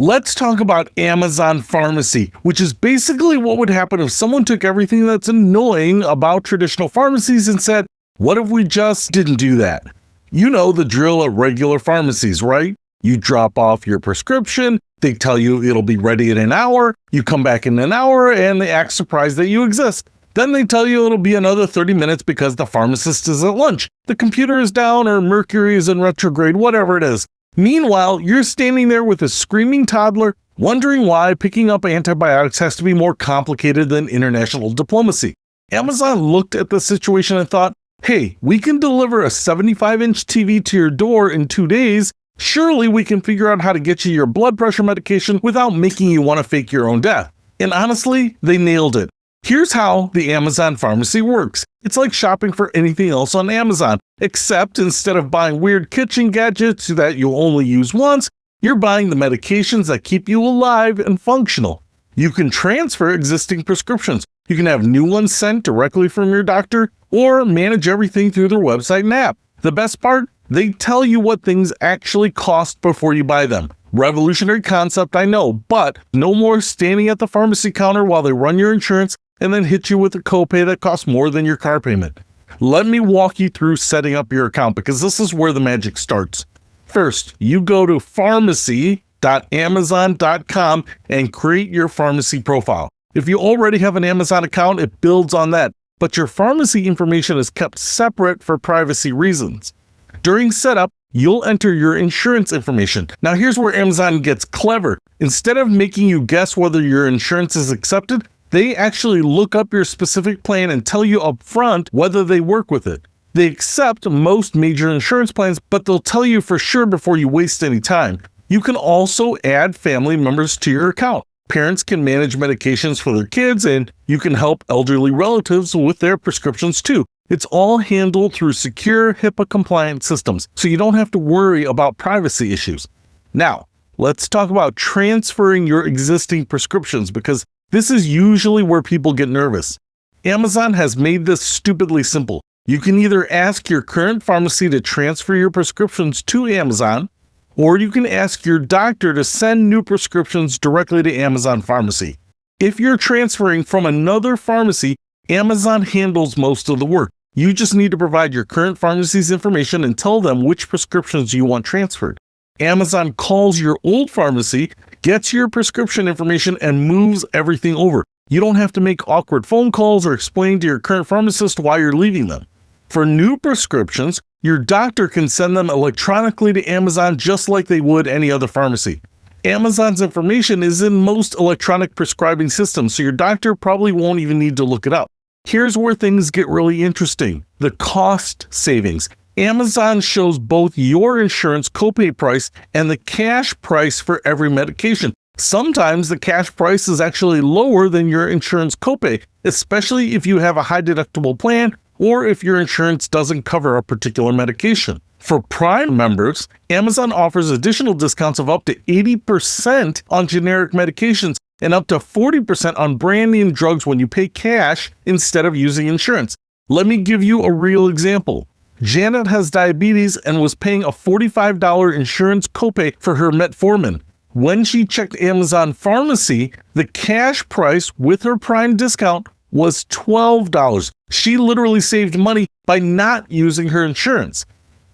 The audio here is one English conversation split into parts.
Let's talk about Amazon Pharmacy, which is basically what would happen if someone took everything that's annoying about traditional pharmacies and said, what if we just didn't do that? You know the drill at regular pharmacies, right? You drop off your prescription, they tell you it'll be ready in an hour, you come back in an hour, and they act surprised that you exist. Then they tell you it'll be another 30 minutes because the pharmacist is at lunch, the computer is down, or Mercury is in retrograde, whatever it is. Meanwhile, you're standing there with a screaming toddler, wondering why picking up antibiotics has to be more complicated than international diplomacy. Amazon looked at the situation and thought, hey, we can deliver a 75-inch TV to your door in 2 days. Surely we can figure out how to get you your blood pressure medication without making you want to fake your own death. And honestly, they nailed it. Here's how the Amazon Pharmacy works. It's like shopping for anything else on Amazon, except instead of buying weird kitchen gadgets that you'll only use once, you're buying the medications that keep you alive and functional. You can transfer existing prescriptions. You can have new ones sent directly from your doctor or manage everything through their website and app. The best part? They tell you what things actually cost before you buy them. Revolutionary concept, I know, but no more standing at the pharmacy counter while they run your insurance and then hit you with a copay that costs more than your car payment. Let me walk you through setting up your account because this is where the magic starts. First, you go to pharmacy.amazon.com and create your pharmacy profile. If you already have an Amazon account, it builds on that, but your pharmacy information is kept separate for privacy reasons. During setup, you'll enter your insurance information. Now here's where Amazon gets clever. Instead of making you guess whether your insurance is accepted, they actually look up your specific plan and tell you up front whether they work with it. They accept most major insurance plans, but they'll tell you for sure before you waste any time. You can also add family members to your account. Parents can manage medications for their kids, and you can help elderly relatives with their prescriptions too. It's all handled through secure HIPAA-compliant systems, so you don't have to worry about privacy issues. Now, let's talk about transferring your existing prescriptions because this is usually where people get nervous. Amazon has made this stupidly simple. You can either ask your current pharmacy to transfer your prescriptions to Amazon, or you can ask your doctor to send new prescriptions directly to Amazon Pharmacy. If you're transferring from another pharmacy, Amazon handles most of the work. You just need to provide your current pharmacy's information and tell them which prescriptions you want transferred. Amazon calls your old pharmacy, gets your prescription information, and moves everything over. You don't have to make awkward phone calls or explain to your current pharmacist why you're leaving them. For new prescriptions, your doctor can send them electronically to Amazon just like they would any other pharmacy. Amazon's information is in most electronic prescribing systems, so your doctor probably won't even need to look it up. Here's where things get really interesting. The cost savings. Amazon shows both your insurance copay price and the cash price for every medication. Sometimes the cash price is actually lower than your insurance copay, especially if you have a high deductible plan or if your insurance doesn't cover a particular medication. For Prime members, Amazon offers additional discounts of up to 80% on generic medications and up to 40% on brand name drugs when you pay cash instead of using insurance. Let me give you a real example. Janet has diabetes and was paying a $45 insurance copay for her metformin. When she checked Amazon Pharmacy, the cash price with her Prime discount was $12. She literally saved money by not using her insurance.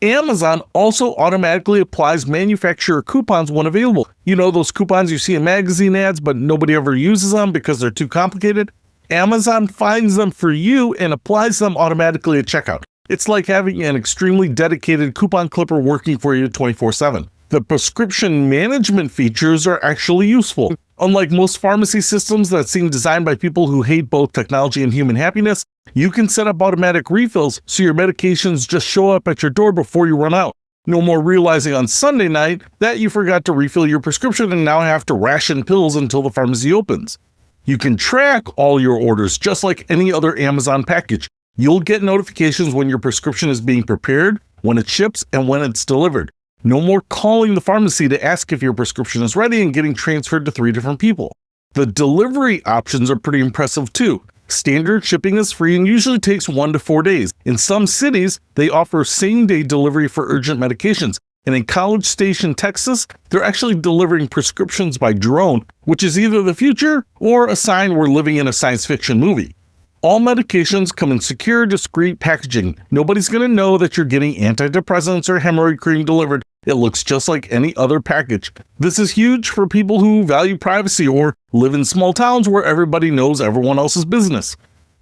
Amazon also automatically applies manufacturer coupons when available. You know those coupons you see in magazine ads, but nobody ever uses them because they're too complicated? Amazon finds them for you and applies them automatically at checkout. It's like having an extremely dedicated coupon clipper working for you 24/7. The prescription management features are actually useful. Unlike most pharmacy systems that seem designed by people who hate both technology and human happiness, you can set up automatic refills so your medications just show up at your door before you run out. No more realizing on Sunday night that you forgot to refill your prescription and now have to ration pills until the pharmacy opens. You can track all your orders just like any other Amazon package. You'll get notifications when your prescription is being prepared, when it ships, and when it's delivered. No more calling the pharmacy to ask if your prescription is ready and getting transferred to 3 different people. The delivery options are pretty impressive too. Standard shipping is free and usually takes 1 to 4 days. In some cities, they offer same-day delivery for urgent medications. And in College Station, Texas, they're actually delivering prescriptions by drone, which is either the future or a sign we're living in a science fiction movie. All medications come in secure, discreet packaging. Nobody's going to know that you're getting antidepressants or hemorrhoid cream delivered. It looks just like any other package. This is huge for people who value privacy or live in small towns where everybody knows everyone else's business.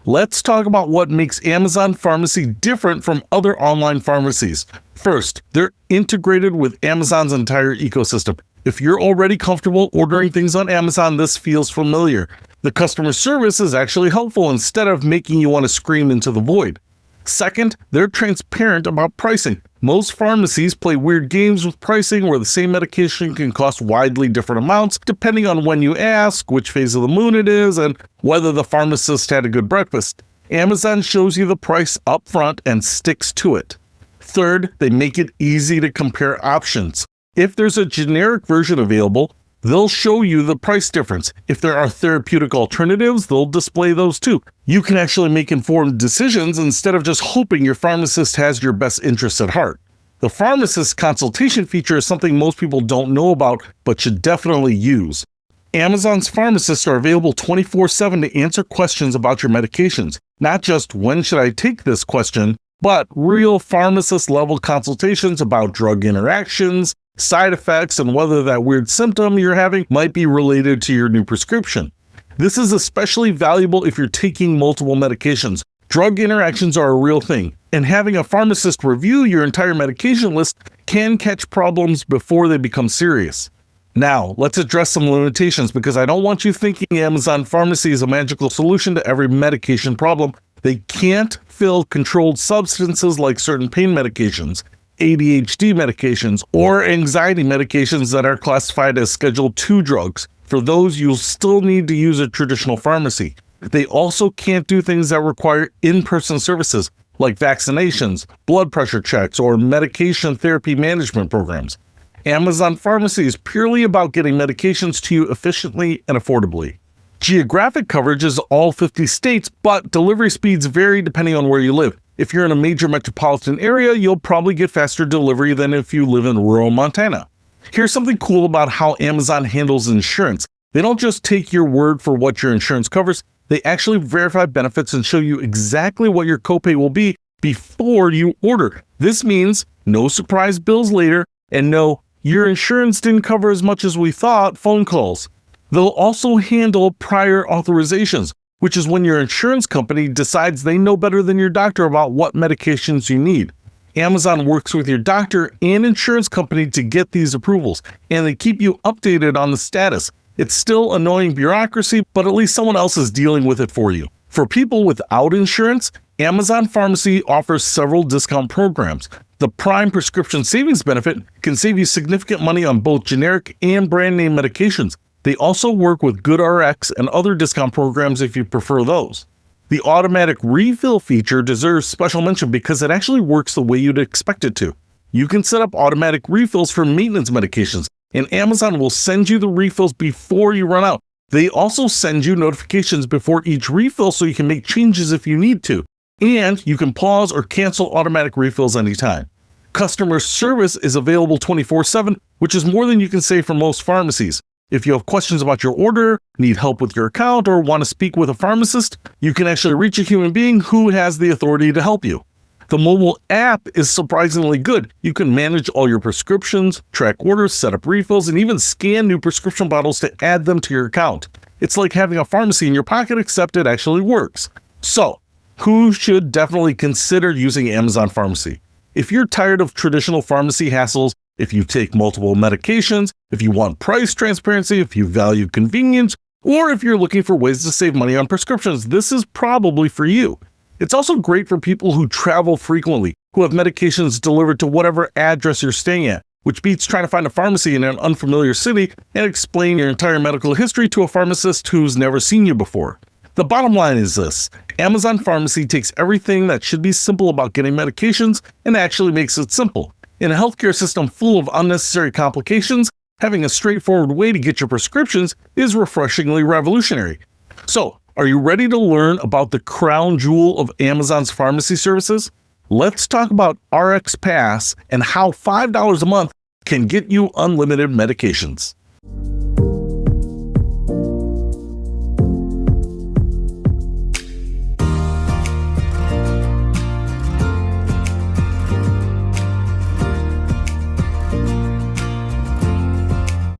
Let's talk about what makes Amazon Pharmacy different from other online pharmacies. First, they're integrated with Amazon's entire ecosystem. If you're already comfortable ordering things on Amazon, this feels familiar. The customer service is actually helpful instead of making you want to scream into the void. Second, they're transparent about pricing. Most pharmacies play weird games with pricing where the same medication can cost widely different amounts depending on when you ask, which phase of the moon it is, and whether the pharmacist had a good breakfast. Amazon shows you the price up front and sticks to it. Third, they make it easy to compare options. If there's a generic version available, they'll show you the price difference. If there are therapeutic alternatives, they'll display those too. You can actually make informed decisions instead of just hoping your pharmacist has your best interests at heart. The pharmacist consultation feature is something most people don't know about, but should definitely use. Amazon's pharmacists are available 24/7 to answer questions about your medications. Not just when should I take this question, but real pharmacist-level consultations about drug interactions, side effects, and whether that weird symptom you're having might be related to your new prescription. This is especially valuable if you're taking multiple medications. Drug interactions are a real thing, and having a pharmacist review your entire medication list can catch problems before they become serious. Now, let's address some limitations because I don't want you thinking Amazon Pharmacy is a magical solution to every medication problem. They can't fill controlled substances like certain pain medications, ADHD medications, or anxiety medications that are classified as Schedule II drugs. For those, you'll still need to use a traditional pharmacy. They also can't do things that require in-person services, like vaccinations, blood pressure checks, or medication therapy management programs. Amazon Pharmacy is purely about getting medications to you efficiently and affordably. Geographic coverage is all 50 states, but delivery speeds vary depending on where you live. If you're in a major metropolitan area, you'll probably get faster delivery than if you live in rural Montana. Here's something cool about how Amazon handles insurance. They don't just take your word for what your insurance covers, they actually verify benefits and show you exactly what your copay will be before you order. This means no surprise bills later and no, your insurance didn't cover as much as we thought phone calls. They'll also handle prior authorizations, which is when your insurance company decides they know better than your doctor about what medications you need. Amazon works with your doctor and insurance company to get these approvals, and they keep you updated on the status. It's still annoying bureaucracy, but at least someone else is dealing with it for you. For people without insurance, Amazon Pharmacy offers several discount programs. The Prime Prescription Savings Benefit can save you significant money on both generic and brand name medications. They also work with GoodRx and other discount programs if you prefer those. The automatic refill feature deserves special mention because it actually works the way you'd expect it to. You can set up automatic refills for maintenance medications, and Amazon will send you the refills before you run out. They also send you notifications before each refill so you can make changes if you need to, and you can pause or cancel automatic refills anytime. Customer service is available 24/7, which is more than you can say for most pharmacies. If you have questions about your order, need help with your account, or want to speak with a pharmacist, you can actually reach a human being who has the authority to help you. The mobile app is surprisingly good. You can manage all your prescriptions, track orders, set up refills, and even scan new prescription bottles to add them to your account. It's like having a pharmacy in your pocket, except it actually works. So, who should definitely consider using Amazon Pharmacy? If you're tired of traditional pharmacy hassles, if you take multiple medications, if you want price transparency, if you value convenience, or if you're looking for ways to save money on prescriptions, this is probably for you. It's also great for people who travel frequently, who have medications delivered to whatever address you're staying at, which beats trying to find a pharmacy in an unfamiliar city and explain your entire medical history to a pharmacist who's never seen you before. The bottom line is this: Amazon Pharmacy takes everything that should be simple about getting medications and actually makes it simple. In a healthcare system full of unnecessary complications, having a straightforward way to get your prescriptions is refreshingly revolutionary. So, are you ready to learn about the crown jewel of Amazon's pharmacy services? let's talk about RX Pass and how $5 a month can get you unlimited medications.